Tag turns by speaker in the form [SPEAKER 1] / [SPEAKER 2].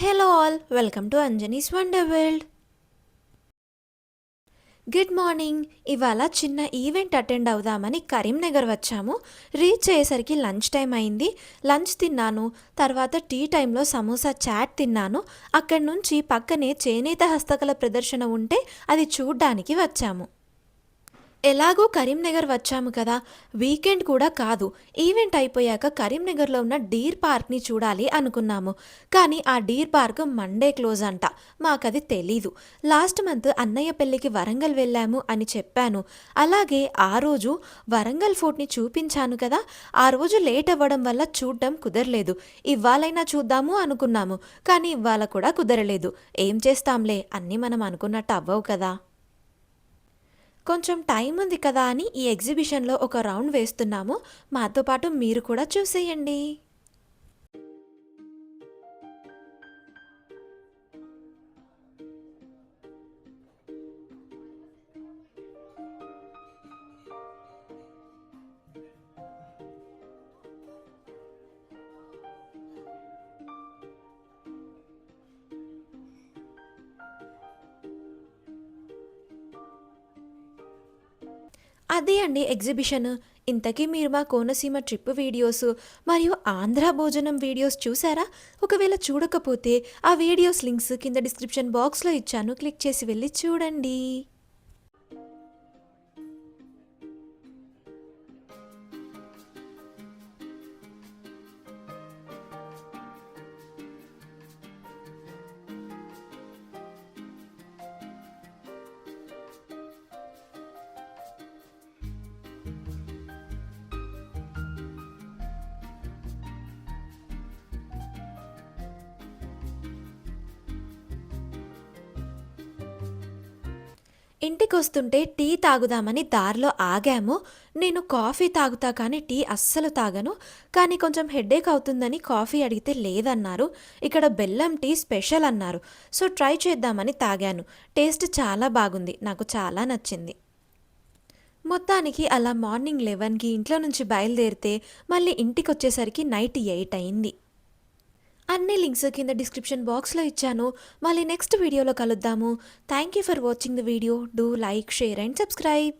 [SPEAKER 1] Hello all, welcome to Anjani's wonder world. Good morning. ఇవాళ చిన్న event attend అవుదామని కరీంనగర్ వచ్చాము. రీచ్ అయ్యేసరికి లంచ్ టైం అయింది. లంచ్ తిన్నాను. తర్వాత టీ టైంలో సమోసా చాట్ తిన్నాను. అక్కడి నుంచి పక్కనే చేనేత హస్తకళ ప్రదర్శన ఉంటే అది చూడ్డానికి వచ్చాము. ఎలాగో కరీంనగర్ వచ్చాము కదా, వీకెండ్ కూడా కాదు. ఈవెంట్ అయిపోయాక కరీంనగర్లో ఉన్న డీర్ పార్క్ని చూడాలి అనుకున్నాము. కానీ ఆ డీర్ పార్క్ మండే క్లోజ్ అంట. మాకది తెలీదు. లాస్ట్ మంత్ అన్నయ్య పెళ్ళికి వరంగల్ వెళ్ళాము అని చెప్పాను. అలాగే ఆ రోజు వరంగల్ ఫోర్ట్ని చూపించాను కదా, ఆ రోజు లేట్ అవ్వడం వల్ల చూడడం కుదరలేదు. ఇవాళైనా చూద్దాము అనుకున్నాము. కానీ ఇవాళ కూడా కుదరలేదు. ఏం చేస్తాంలే, అన్నీ మనం అనుకున్నట్టు అవ్వవు కదా. కొంచెం టైం ఉంది కదా అని ఈ ఎగ్జిబిషన్లో ఒక రౌండ్ వేస్తున్నాము. మాతో పాటు మీరు కూడా చూసేయండి. అదే అండి ఎగ్జిబిషన్. ఇంతకీ మీరు మా కోనసీమ ట్రిప్ వీడియోస్ మరియు ఆంధ్ర భోజనం వీడియోస్ చూసారా? ఒకవేళ చూడకపోతే ఆ వీడియోస్ లింక్స్ కింద డిస్క్రిప్షన్ బాక్స్లో ఇచ్చాను. క్లిక్ చేసి వెళ్ళి చూడండి. ఇంటికొస్తుంటే టీ తాగుదామని దారిలో ఆగాము. నేను కాఫీ తాగుతా కానీ టీ అస్సలు తాగను. కానీ కొంచెం హెడేక్ అవుతుందని కాఫీ అడిగితే లేదన్నారు. ఇక్కడ బెల్లం టీ స్పెషల్ అన్నారు. సో ట్రై చేద్దామని తాగాను. టేస్ట్ చాలా బాగుంది. నాకు చాలా నచ్చింది. మొత్తానికి అలా మార్నింగ్ 11కి ఇంట్లో నుంచి బయలుదేరితే మళ్ళీ ఇంటికొచ్చేసరికి నైట్ 8 అయింది. అన్ని లింక్స్ కింద డిస్క్రిప్షన్ బాక్స్లో ఇచ్చాను. మళ్ళీ నెక్స్ట్ వీడియోలో కలుద్దాము. Thank you for watching the video. Do like, share and subscribe.